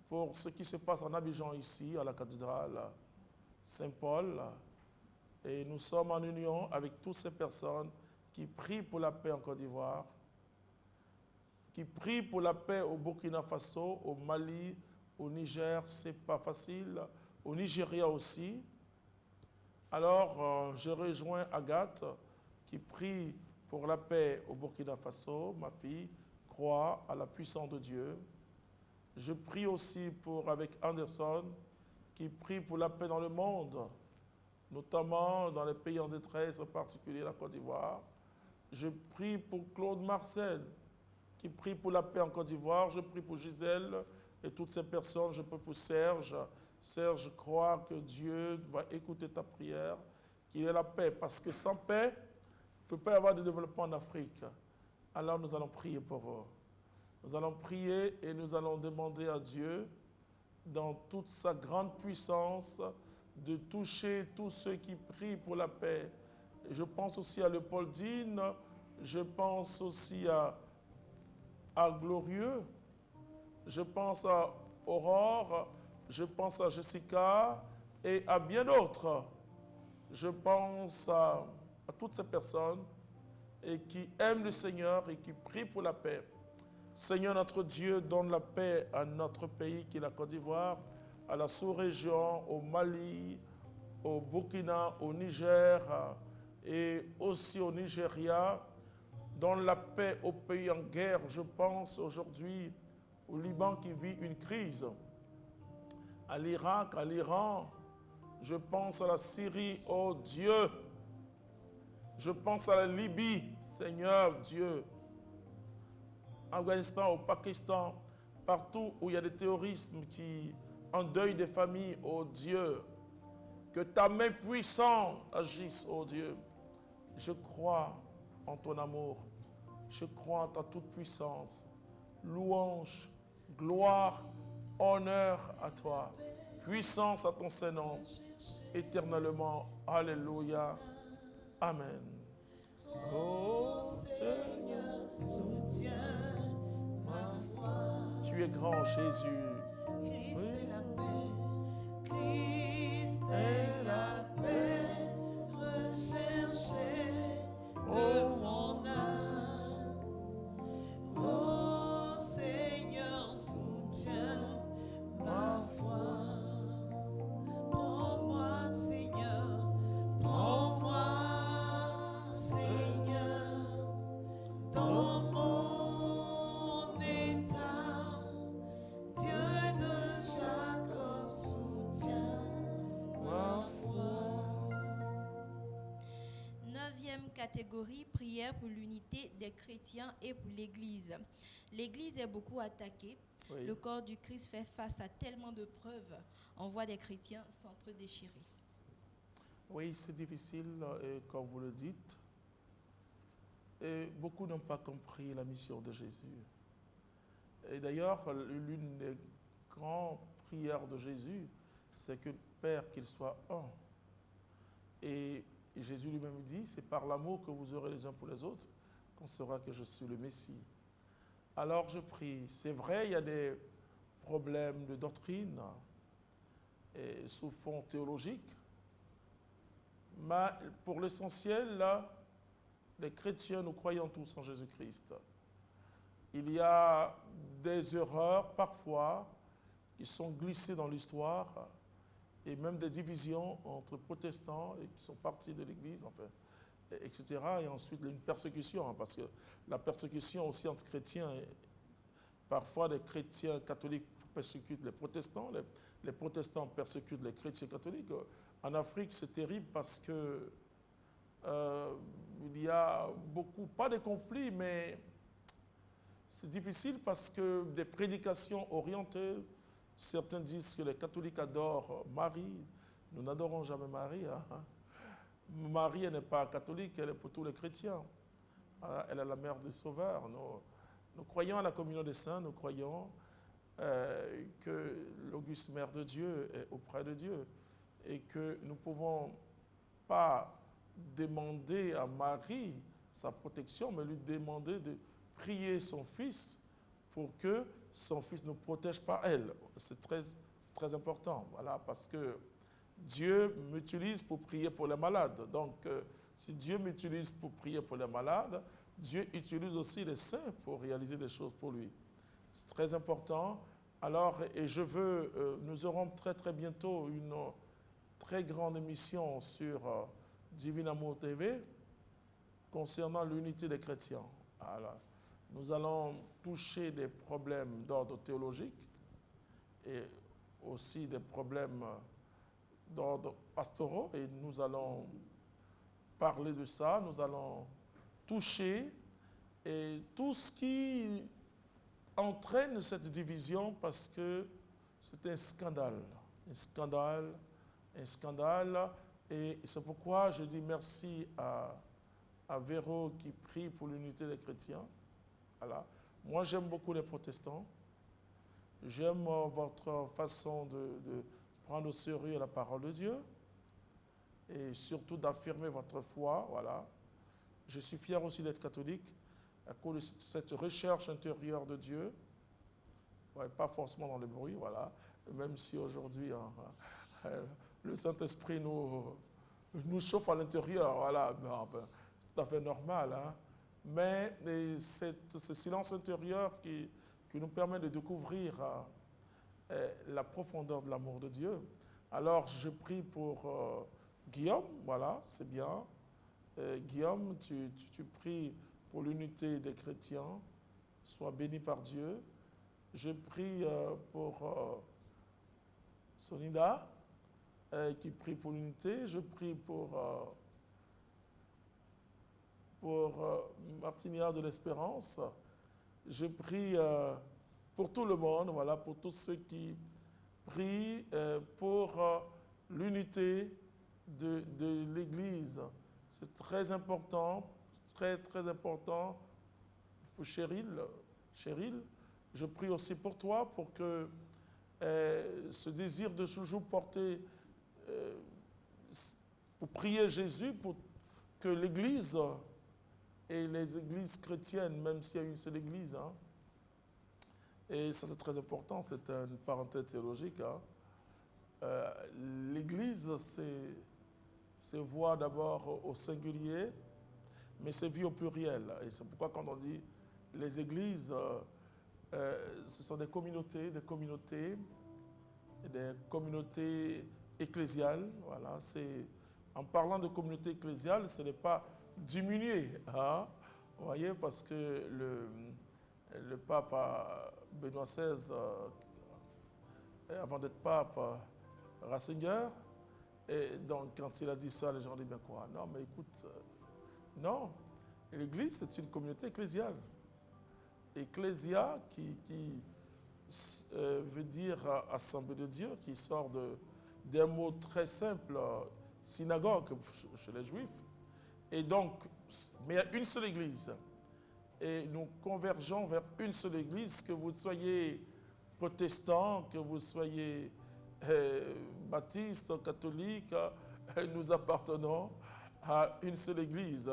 pour ce qui se passe en Abidjan ici, à la cathédrale Saint-Paul. Et nous sommes en union avec toutes ces personnes qui prient pour la paix en Côte d'Ivoire, qui prient pour la paix au Burkina Faso, au Mali, au Niger, c'est pas facile, au Nigeria aussi. Alors, je rejoins Agathe qui prie pour la paix au Burkina Faso. Ma fille croit à la puissance de Dieu. Je prie aussi avec Anderson qui prie pour la paix dans le monde, notamment dans les pays en détresse, en particulier la Côte d'Ivoire. Je prie pour Claude Marcel qui prie pour la paix en Côte d'Ivoire. Je prie pour Gisèle et toutes ces personnes. Je prie pour Serge. Serge, crois que Dieu va écouter ta prière, qu'il y ait la paix, parce que sans paix, il ne peut pas y avoir de développement en Afrique. Alors nous allons prier pour vous. Nous allons prier et nous allons demander à Dieu, dans toute sa grande puissance, de toucher tous ceux qui prient pour la paix. Et je pense aussi à Léopoldine, je pense aussi à Glorieux, je pense à Aurore, je pense à Jessica et à bien d'autres. Je pense à toutes ces personnes et qui aiment le Seigneur et qui prient pour la paix. Seigneur notre Dieu, donne la paix à notre pays qui est la Côte d'Ivoire, à la sous-région, au Mali, au Burkina, au Niger et aussi au Nigeria. Donne la paix aux pays en guerre. Je pense aujourd'hui au Liban qui vit une crise, à l'Irak, à l'Iran, je pense à la Syrie, oh Dieu, je pense à la Libye, Seigneur Dieu, Afghanistan, au Pakistan, partout où il y a des terroristes qui endeuillent des familles, oh Dieu, que ta main puissante agisse, oh Dieu. Je crois en ton amour, je crois en ta toute puissance, louange, gloire, honneur à toi, puissance à ton Saint-Nom, éternellement. Alléluia. Amen. Oh Seigneur, soutiens ma foi. tu es grand, Jésus. Christ est la paix, Christ est la paix, recherchez de mon âme. Oh Seigneur, soutiens ma foi. Prends-moi, Seigneur, prends-moi, Seigneur, dans mon état. Dieu de Jacob, soutiens ma foi. 9e catégorie, prière pour l'unité des chrétiens et pour l'Église. L'Église est beaucoup attaquée. Oui. Le corps du Christ fait face à tellement de preuves. On voit des chrétiens s'entre-déchirer. Oui, c'est difficile, comme vous le dites. Et beaucoup n'ont pas compris la mission de Jésus. Et d'ailleurs, l'une des grandes prières de Jésus, c'est que Père, qu'il soit un. Et Jésus lui-même dit, c'est par l'amour que vous aurez les uns pour les autres qu'on saura que je suis le Messie. Alors je prie. C'est vrai, il y a des problèmes de doctrine et sous fond théologique, mais pour l'essentiel, là, les chrétiens, nous croyons tous en Jésus-Christ. Il y a des erreurs parfois qui sont glissées dans l'histoire et même des divisions entre protestants et qui sont partis de l'Église, enfin, etc. Et ensuite une persécution, hein, parce que la persécution aussi entre chrétiens, parfois les chrétiens catholiques persécutent les protestants, les protestants persécutent les chrétiens catholiques. En Afrique, c'est terrible parce que il y a beaucoup, pas de conflits, mais c'est difficile parce que des prédications orientées, certains disent que les catholiques adorent Marie. Nous n'adorons jamais Marie. Hein. Marie, elle n'est pas catholique, elle est pour tous les chrétiens. Elle est la mère du Sauveur. Nous croyons à la communion des saints, nous croyons que l'auguste mère de Dieu est auprès de Dieu et que nous ne pouvons pas demander à Marie sa protection, mais lui demander de prier son fils pour que son fils nous protège par elle. C'est très important, voilà, parce que Dieu m'utilise pour prier pour les malades. Donc, si Dieu m'utilise pour prier pour les malades, Dieu utilise aussi les saints pour réaliser des choses pour lui. C'est très important. Alors, et nous aurons très très bientôt une très grande émission sur Divin Amour TV concernant l'unité des chrétiens. Alors, nous allons toucher des problèmes d'ordre théologique et aussi des problèmes d'ordre pastoraux et nous allons parler de ça, nous allons toucher et tout ce qui entraîne cette division parce que c'est un scandale et c'est pourquoi je dis merci à Véro qui prie pour l'unité des chrétiens. Voilà. Moi j'aime beaucoup les protestants, j'aime votre façon de prendre au sérieux la parole de Dieu et surtout d'affirmer votre foi. Voilà. Je suis fier aussi d'être catholique à cause de cette recherche intérieure de Dieu. Ouais, pas forcément dans le bruit, voilà. Même si aujourd'hui le Saint-Esprit nous chauffe à l'intérieur, voilà. Tout à fait normal. Hein. Mais ce silence intérieur qui nous permet de découvrir la profondeur de l'amour de Dieu. Alors, je prie pour Guillaume, voilà, c'est bien. Guillaume, tu pries pour l'unité des chrétiens, sois béni par Dieu. Je prie pour Sonida, qui prie pour l'unité. Je prie pour Martinière de l'Espérance. Je prie pour tout le monde, voilà, pour tous ceux qui prient pour l'unité de l'Église. C'est très important, très très important. Pour Cheryl, je prie aussi pour toi, pour que ce désir de toujours porter, pour prier Jésus, pour que l'Église et les églises chrétiennes, même s'il y a une seule église, hein, et ça c'est très important, c'est une parenthèse théologique, hein, l'église c'est voir d'abord au singulier, mais c'est vu au pluriel. Et c'est pourquoi quand on dit les églises, ce sont des communautés ecclésiales. Voilà, en parlant de communauté ecclésiale, ce n'est pas diminuer, hein, vous voyez, parce que le pape Benoît XVI, avant d'être pape, Ratzinger, et donc quand il a dit ça, les gens disent, ben quoi? Non, mais écoute, non, l'Église c'est une communauté ecclésiale. Ecclésia qui veut dire assemblée de Dieu, qui sort d'un mot très simple, synagogue chez les Juifs. Et donc, mais il y a une seule église. et nous convergeons vers une seule Église, que vous soyez protestant, que vous soyez baptiste, catholique, nous appartenons à une seule Église.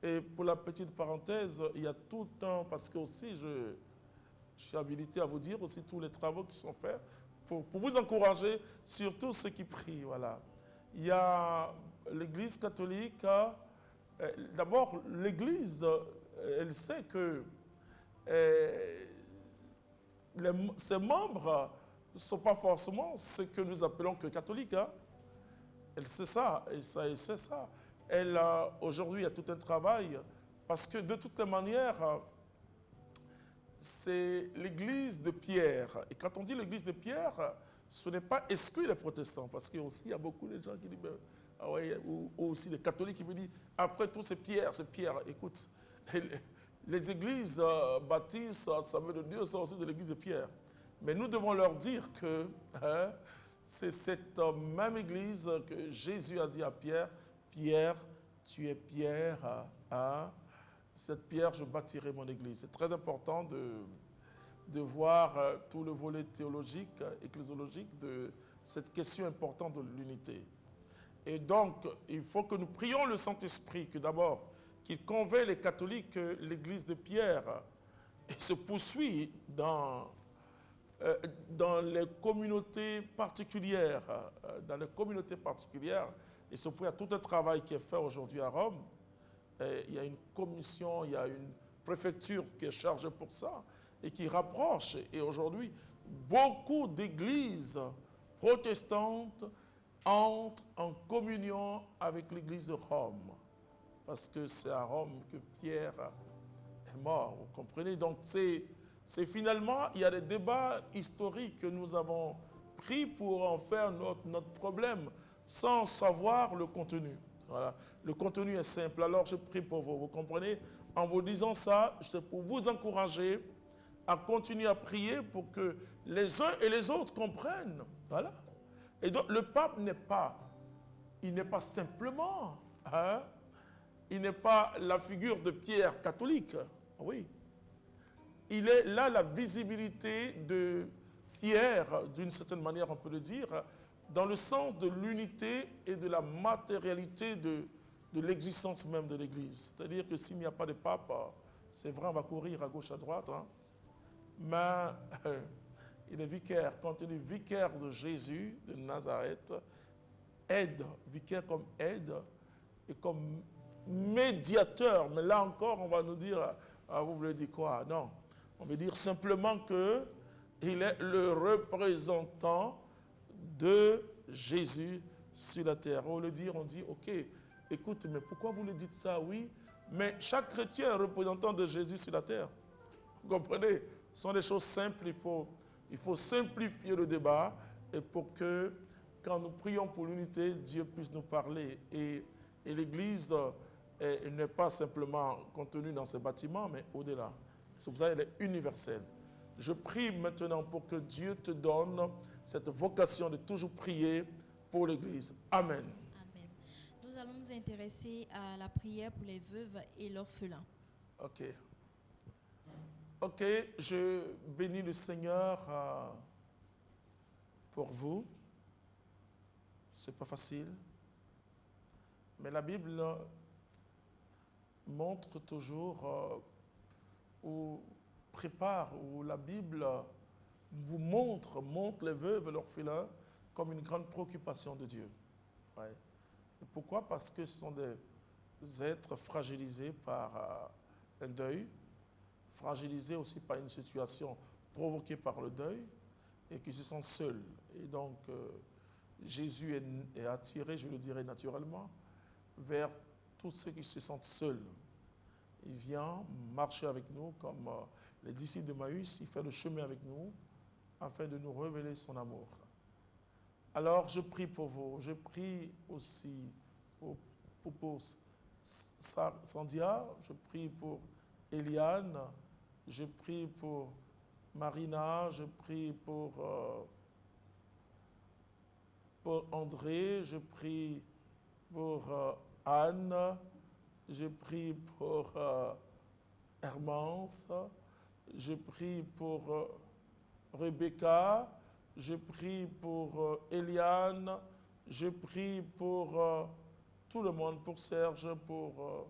Et pour la petite parenthèse, il y a tout un, parce que aussi je suis habilité à vous dire aussi tous les travaux qui sont faits pour vous encourager, surtout ceux qui prient. Voilà. Il y a l'Église catholique. D'abord, l'Église, elle sait que ses membres ne sont pas forcément ce que nous appelons que catholiques. Hein. Elle sait ça, et ça, elle sait ça. Elle, aujourd'hui, il y a tout un travail, parce que de toutes les manières, c'est l'église de Pierre. Et quand on dit l'église de Pierre, ce n'est pas exclu les protestants, parce qu'il y a beaucoup de gens qui disent, ah ouais, ou aussi les catholiques qui me disent, après tout c'est Pierre, c'est Pierre. Écoute, les églises baptistes, ça veut dire ça aussi de l'église de Pierre. Mais nous devons leur dire que c'est cette même église que Jésus a dit à Pierre, Pierre, tu es Pierre, cette pierre, je bâtirai mon église. C'est très important de voir tout le volet théologique, ecclésiologique de cette question importante de l'unité. Et donc, il faut que nous prions le Saint-Esprit, que d'abord, qu'il convainc les catholiques que l'église de Pierre se poursuit dans les communautés particulières. Dans les communautés particulières, il se poursuit à tout un travail qui est fait aujourd'hui à Rome. Il y a une commission, il y a une préfecture qui est chargée pour ça et qui rapproche. Et aujourd'hui, beaucoup d'églises protestantes entrent en communion avec l'église de Rome. Parce que c'est à Rome que Pierre est mort, vous comprenez? Donc c'est finalement, il y a des débats historiques que nous avons pris pour en faire notre problème, sans savoir le contenu. Voilà. Le contenu est simple, alors je prie pour vous, vous comprenez? En vous disant ça, c'est pour vous encourager à continuer à prier pour que les uns et les autres comprennent. Voilà. Et donc le pape n'est pas simplement, il n'est pas la figure de Pierre catholique, oui. Il est là la visibilité de Pierre, d'une certaine manière on peut le dire, dans le sens de l'unité et de la matérialité de l'existence même de l'Église. C'est-à-dire que s'il n'y a pas de pape, c'est vrai, on va courir à gauche, à droite, hein, mais il est vicaire. Quand il est vicaire de Jésus, de Nazareth, aide, vicaire comme aide et comme médiateur. Mais là encore, on va nous dire, ah, vous voulez dire quoi? Non, on veut dire simplement qu'il est le représentant de Jésus sur la terre. On le dit, on dit, ok, écoute, mais pourquoi vous le dites ça? Oui, mais chaque chrétien est représentant de Jésus sur la terre. Vous comprenez? Ce sont des choses simples, il faut simplifier le débat et pour que, quand nous prions pour l'unité, Dieu puisse nous parler. Et l'Église n'est pas simplement contenue dans ces bâtiments, mais au-delà. C'est pour ça qu'elle est universelle. Je prie maintenant pour que Dieu te donne cette vocation de toujours prier pour l'Église. Amen. Amen. Nous allons nous intéresser à la prière pour les veuves et l'orphelin. Ok. Ok, je bénis le Seigneur pour vous. C'est pas facile. Mais la Bible montre toujours ou prépare, ou la Bible vous montre les veuves et l'orphelin comme une grande préoccupation de Dieu. Ouais. Et pourquoi? Parce que ce sont des êtres fragilisés par un deuil, fragilisés aussi par une situation provoquée par le deuil et qui se sentent seuls. Et donc, Jésus est attiré, je le dirais naturellement, vers tous ceux qui se sentent seuls. Il vient marcher avec nous comme les disciples de Maüs, il fait le chemin avec nous afin de nous révéler son amour. Alors, je prie pour vous, je prie aussi pour Sandia, je prie pour Eliane, je prie pour Marina, je prie pour André, je prie pour Anne, je prie pour Hermance, je prie pour Rebecca, je prie pour Eliane, je prie pour tout le monde, pour Serge, pour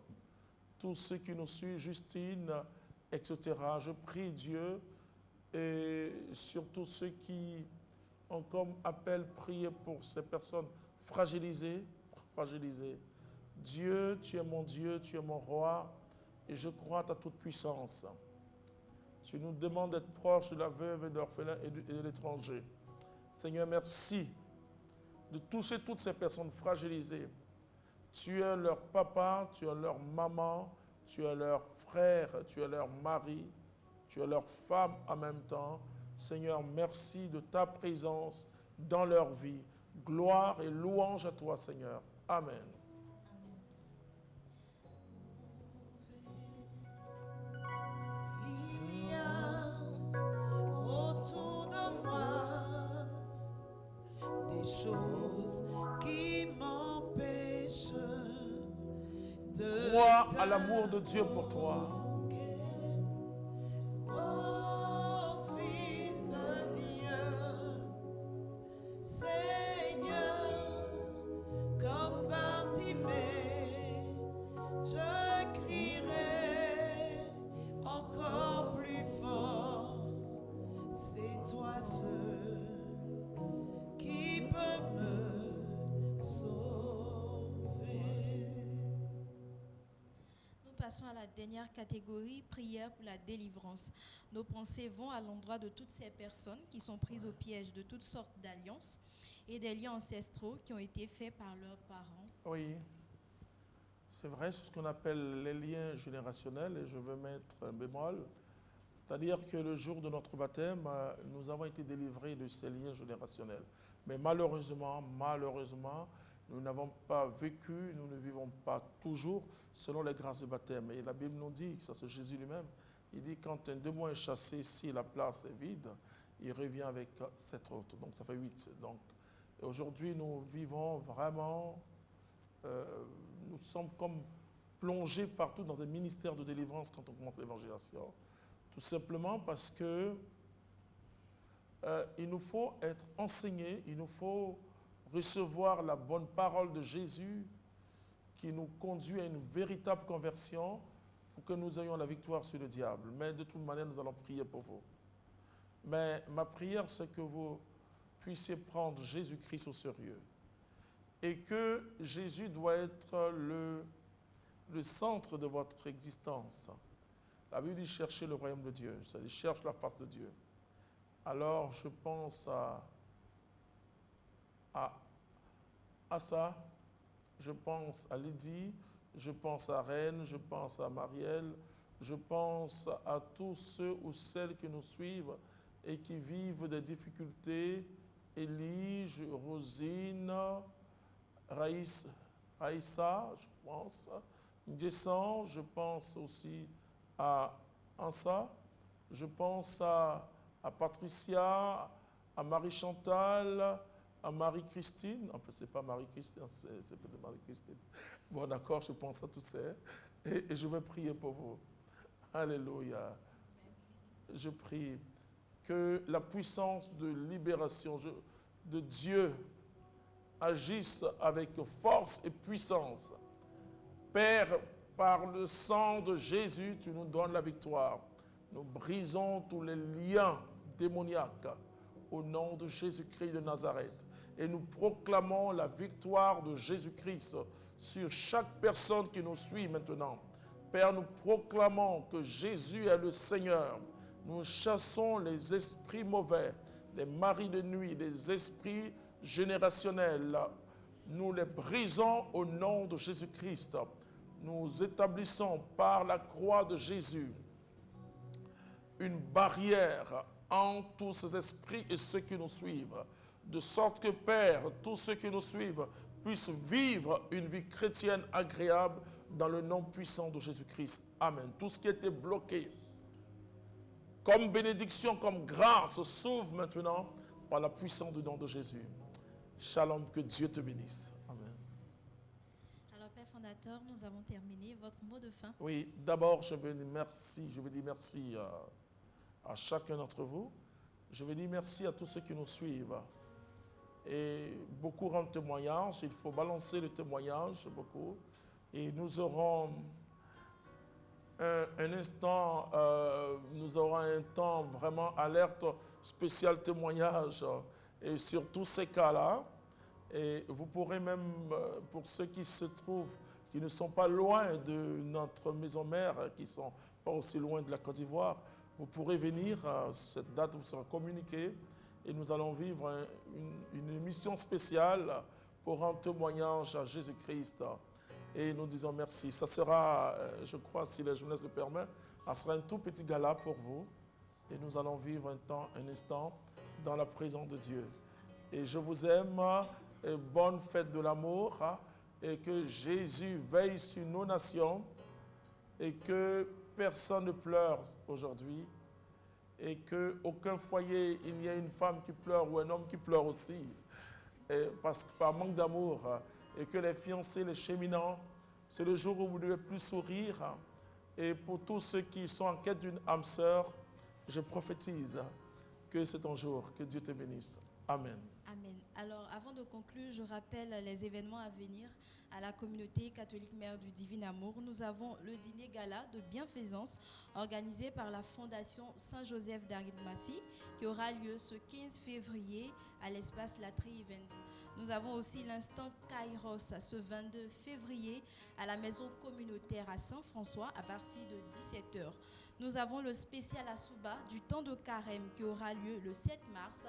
tous ceux qui nous suivent, Justine, etc. Je prie Dieu et surtout ceux qui ont comme appel prier pour ces personnes fragilisées. Dieu, tu es mon Dieu, tu es mon roi et je crois à ta toute puissance. Tu nous demandes d'être proche de la veuve et de l'orphelin et de l'étranger. Seigneur, merci de toucher toutes ces personnes fragilisées. Tu es leur papa, tu es leur maman, tu es leur frère, tu es leur mari, tu es leur femme en même temps. Seigneur, merci de ta présence dans leur vie. Gloire et louange à toi, Seigneur. Amen. Il y a autour de moi des choses qui m'empêchent de Crois à l'amour de Dieu pour toi. Oh, Fils de Dieu, Seigneur, comme Bartimée, je crierai encore plus fort. C'est toi seul qui peut me sauver. Nous passons à la dernière catégorie, prière pour la délivrance. Nos pensées vont à l'endroit de toutes ces personnes qui sont prises au piège de toutes sortes d'alliances et des liens ancestraux qui ont été faits par leurs parents. Oui, c'est vrai, c'est ce qu'on appelle les liens générationnels et je veux mettre un bémol. C'est-à-dire que le jour de notre baptême, nous avons été délivrés de ces liens générationnels. Mais malheureusement, nous n'avons pas vécu, nous ne vivons pas toujours selon les grâces de baptême. Et la Bible nous dit, ça c'est Jésus lui-même, il dit quand un démon est chassé, si la place est vide, il revient avec 7 autres. Donc ça fait 8. Donc, et aujourd'hui, nous vivons vraiment, nous sommes comme plongés partout dans un ministère de délivrance quand on commence l'évangélisation. Tout simplement parce que il nous faut être enseignés, il nous faut recevoir la bonne parole de Jésus qui nous conduit à une véritable conversion pour que nous ayons la victoire sur le diable. Mais de toute manière, nous allons prier pour vous. Mais ma prière, c'est que vous puissiez prendre Jésus-Christ au sérieux et que Jésus doit être le centre de votre existence. La Bible dit chercher le royaume de Dieu, c'est-à-dire cherche la face de Dieu. Alors je pense à ça, je pense à Lydie, je pense à Reine, je pense à Marielle, je pense à tous ceux ou celles qui nous suivent et qui vivent des difficultés. Élige, Rosine, Raïssa, je pense, Ndessan, je pense aussi à Ansa, je pense à Patricia, à Marie-Chantal, à Marie-Christine. En fait, ce n'est pas Marie-Christine, c'est peut-être Marie-Christine. Bon, d'accord, je pense à tous ces. Et je vais prier pour vous. Alléluia. Je prie que la puissance de libération de Dieu agisse avec force et puissance. Père, par le sang de Jésus, tu nous donnes la victoire. Nous brisons tous les liens démoniaques au nom de Jésus-Christ de Nazareth. Et nous proclamons la victoire de Jésus-Christ sur chaque personne qui nous suit maintenant. Père, nous proclamons que Jésus est le Seigneur. Nous chassons les esprits mauvais, les maris de nuit, les esprits générationnels. Nous les brisons au nom de Jésus-Christ. Nous établissons par la croix de Jésus une barrière entre tous ces esprits et ceux qui nous suivent, de sorte que, Père, tous ceux qui nous suivent puissent vivre une vie chrétienne agréable dans le nom puissant de Jésus-Christ. Amen. Tout ce qui était bloqué, comme bénédiction, comme grâce, s'ouvre maintenant par la puissance du nom de Jésus. Shalom, que Dieu te bénisse. Amen. Alors, Père fondateur, nous avons terminé. Votre mot de fin? Oui, d'abord, je veux dire merci à chacun d'entre vous. Je veux dire merci à tous ceux qui nous suivent. Et beaucoup rendent témoignage, il faut balancer le témoignage, beaucoup. Et nous aurons nous aurons un temps vraiment alerte, spécial témoignage, et sur tous ces cas-là. Et vous pourrez même, pour ceux qui se trouvent, qui ne sont pas loin de notre maison mère, qui ne sont pas aussi loin de la Côte d'Ivoire, vous pourrez venir, cette date vous sera communiquée, et nous allons vivre une émission spéciale pour rendre témoignage à Jésus-Christ. Et nous disons merci. Ça sera, je crois, si la jeunesse le permet, ça sera un tout petit gala pour vous. Et nous allons vivre un instant dans la présence de Dieu. Et je vous aime, et bonne fête de l'amour, et que Jésus veille sur nos nations, et que personne ne pleure aujourd'hui, et qu'aucun foyer, il n'y ait une femme qui pleure ou un homme qui pleure aussi, parce que par manque d'amour, et que les fiancés, les cheminants, c'est le jour où vous ne devez plus sourire. Et pour tous ceux qui sont en quête d'une âme sœur, je prophétise que c'est ton jour, que Dieu te bénisse. Amen. Amen. Alors, avant de conclure, je rappelle les événements à venir à la communauté catholique Mère du Divin Amour. Nous avons le dîner gala de bienfaisance organisé par la Fondation Saint-Joseph d'Argentmassy qui aura lieu ce 15 février à l'espace Latry Event. Nous avons aussi l'instant Kairos ce 22 février à la maison communautaire à Saint-François à partir de 17h. Nous avons le spécial Asuba du temps de carême qui aura lieu le 7 mars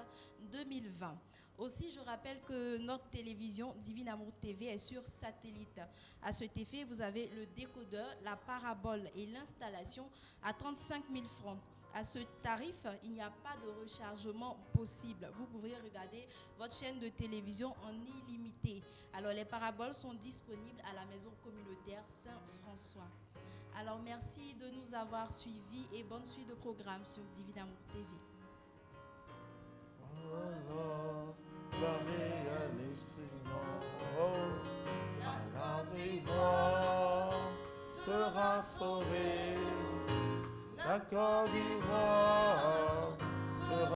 2020. Aussi, je rappelle que notre télévision Divin Amour TV est sur satellite. À cet effet, vous avez le décodeur, la parabole et l'installation à 35 000 francs. À ce tarif, il n'y a pas de rechargement possible. Vous pourrez regarder votre chaîne de télévision en illimité. Alors, les paraboles sont disponibles à la maison communautaire Saint-François. Alors, merci de nous avoir suivis et bonne suite de programme sur Divin Amour TV. La d'Ivoire sera sauvée, la Côte d'Ivoire